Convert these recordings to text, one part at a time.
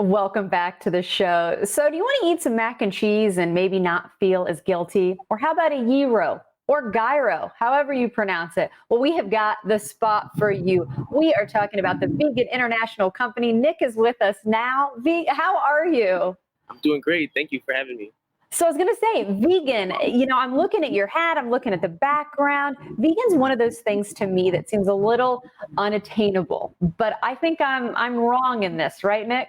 Welcome back to the show. So, do you want to eat some mac and cheese and maybe not feel as guilty? Or how about a gyro or gyro, however you pronounce it? Well, we have got the spot for you. We are talking about the Vegan International Company. Nick is with us now. How are you? I'm doing great. Thank you for having me. So I was going to say, vegan, I'm looking at your hat, I'm looking at the background. Vegan's one of those things to me that seems a little unattainable, but I think I'm wrong in this, right, Nick?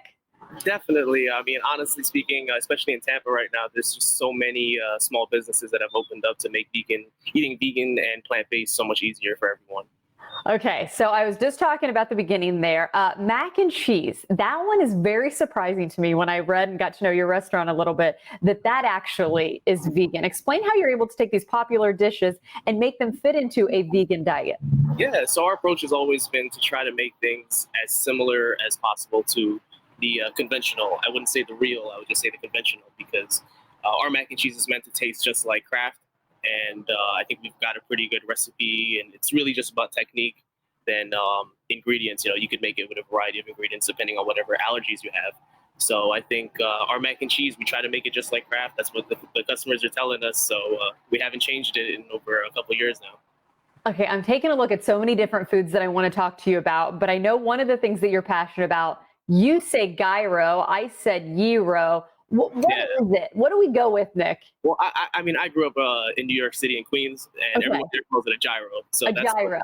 Definitely. I mean, honestly speaking, especially in Tampa right now, there's just so many small businesses that have opened up to make eating vegan and plant-based so much easier for everyone. Okay, so I was just talking about the beginning there. Mac and cheese, that one is very surprising to me when I read and got to know your restaurant a little bit, that actually is vegan. Explain how you're able to take these popular dishes and make them fit into a vegan diet. Yeah, so our approach has always been to try to make things as similar as possible to the conventional. I wouldn't say the real, I would just say the conventional because our mac and cheese is meant to taste just like Kraft. And I think we've got a pretty good recipe, and it's really just about technique than ingredients. You could make it with a variety of ingredients depending on whatever allergies you have. So I think our mac and cheese, we try to make it just like Kraft. That's what the customers are telling us. So we haven't changed it in over a couple of years now. Okay, I'm taking a look at so many different foods that I want to talk to you about, but I know one of the things that you're passionate about, you say gyro, I said gyro. What Yeah. is it? What do we go with, Nick? Well, I mean, I grew up in New York City in Queens, and Okay, everyone there calls it a gyro. So a gyro.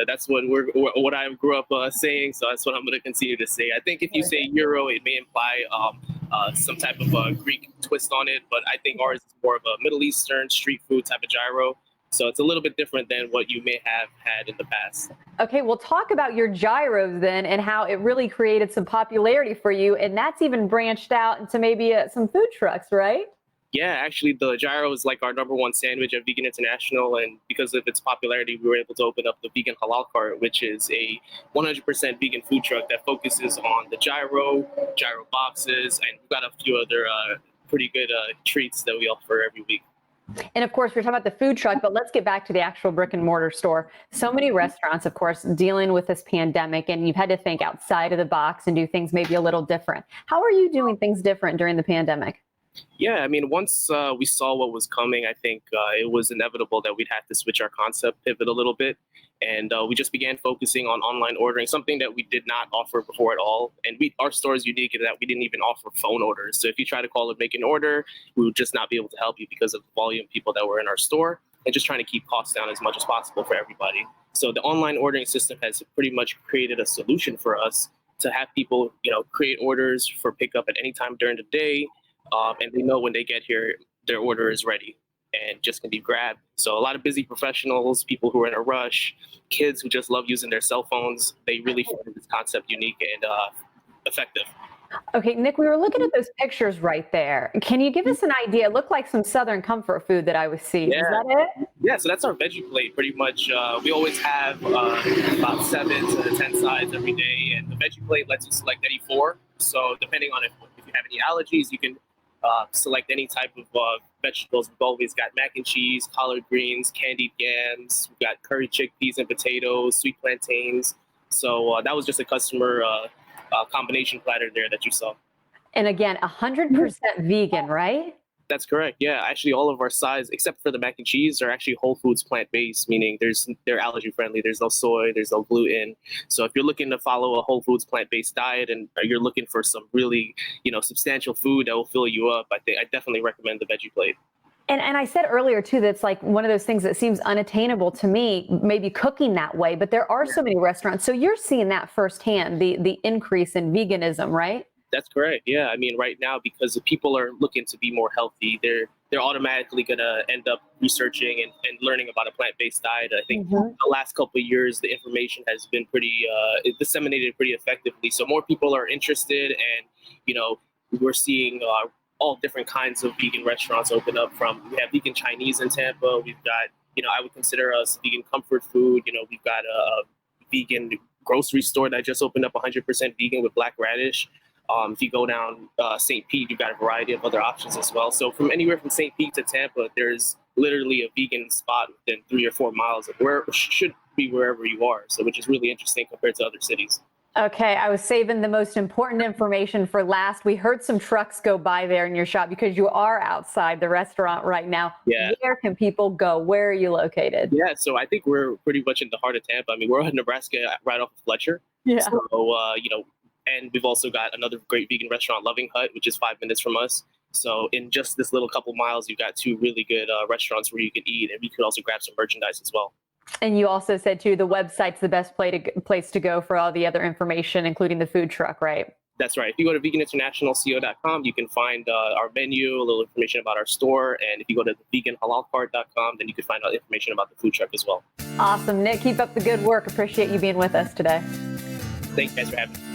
that's what I grew up saying. So that's what I'm going to continue to say. I think if you say euro, it may imply some type of Greek twist on it, but I think ours is more of a Middle Eastern street food type of gyro. So it's a little bit different than what you may have had in the past. Okay, well, talk about your gyros then and how it really created some popularity for you. And that's even branched out into maybe some food trucks, right? Yeah, actually, the gyro is like our number one sandwich at Vegan International, and because of its popularity, we were able to open up the Vegan Halal Cart, which is a 100% vegan food truck that focuses on the gyro boxes, and we've got a few other pretty good treats that we offer every week. And of course, we're talking about the food truck, but let's get back to the actual brick and mortar store. So many restaurants, of course, dealing with this pandemic, and you've had to think outside of the box and do things maybe a little different. How are you doing things different during the pandemic? Yeah, I mean, once we saw what was coming, I think it was inevitable that we'd have to switch our concept, pivot a little bit. And we just began focusing on online ordering, something that we did not offer before at all. And our store is unique in that we didn't even offer phone orders. So if you try to call and make an order, we would just not be able to help you because of the volume of people that were in our store and just trying to keep costs down as much as possible for everybody. So the online ordering system has pretty much created a solution for us to have people, create orders for pickup at any time during the day, and they know when they get here, their order is ready and just can be grabbed. So a lot of busy professionals, people who are in a rush, kids who just love using their cell phones, they really find this concept unique and effective. Okay, Nick, we were looking at those pictures right there. Can you give us an idea? It looked like some Southern comfort food that I was seeing. Yeah. Is that it? Yeah, so that's our veggie plate pretty much. We always have about 7 to 10 sides every day, and the veggie plate lets you select any 4. So depending on if you have any allergies, you can select any type of vegetables. We've always got mac and cheese, collard greens, candied yams. We've got curry chickpeas and potatoes, sweet plantains. So that was just a customer combination platter there that you saw. And again, 100% vegan, right? That's correct. Yeah, actually, all of our sides, except for the mac and cheese, are actually whole foods plant-based, meaning they're allergy friendly. There's no soy, there's no gluten. So if you're looking to follow a whole foods plant-based diet and you're looking for some really, substantial food that will fill you up, I definitely recommend the veggie plate. And I said earlier too, that's like one of those things that seems unattainable to me, maybe cooking that way, but there are so many restaurants. So you're seeing that firsthand, the increase in veganism, right? That's correct. Yeah, I mean, right now, because the people are looking to be more healthy, they're automatically gonna end up researching and learning about a plant-based diet. I think the last couple of years, the information has been pretty disseminated pretty effectively. So more people are interested, and we're seeing all different kinds of vegan restaurants open up. We have vegan Chinese in Tampa. We've got I would consider us vegan comfort food. We've got a vegan grocery store that just opened up 100% vegan with black radish. If you go down St. Pete, you've got a variety of other options as well. So from anywhere from St. Pete to Tampa, there's literally a vegan spot within 3 or 4 miles of where should be wherever you are. So which is really interesting compared to other cities. Okay, I was saving the most important information for last. We heard some trucks go by there in your shop because you are outside the restaurant right now. Yeah. Where can people go? Where are you located? Yeah, so I think we're pretty much in the heart of Tampa. I mean, we're in Nebraska, right off of Fletcher. Yeah. So, and we've also got another great vegan restaurant, Loving Hut, which is 5 minutes from us. So, in just this little couple miles, you've got two really good restaurants where you can eat, and we could also grab some merchandise as well. And you also said too, the website's the best place to go for all the other information, including the food truck, right? That's right. If you go to veganinternationalco.com, you can find our menu, a little information about our store. And if you go to veganhalalcart.com, then you can find out information about the food truck as well. Awesome. Nick, keep up the good work. Appreciate you being with us today. Thank you guys for having me.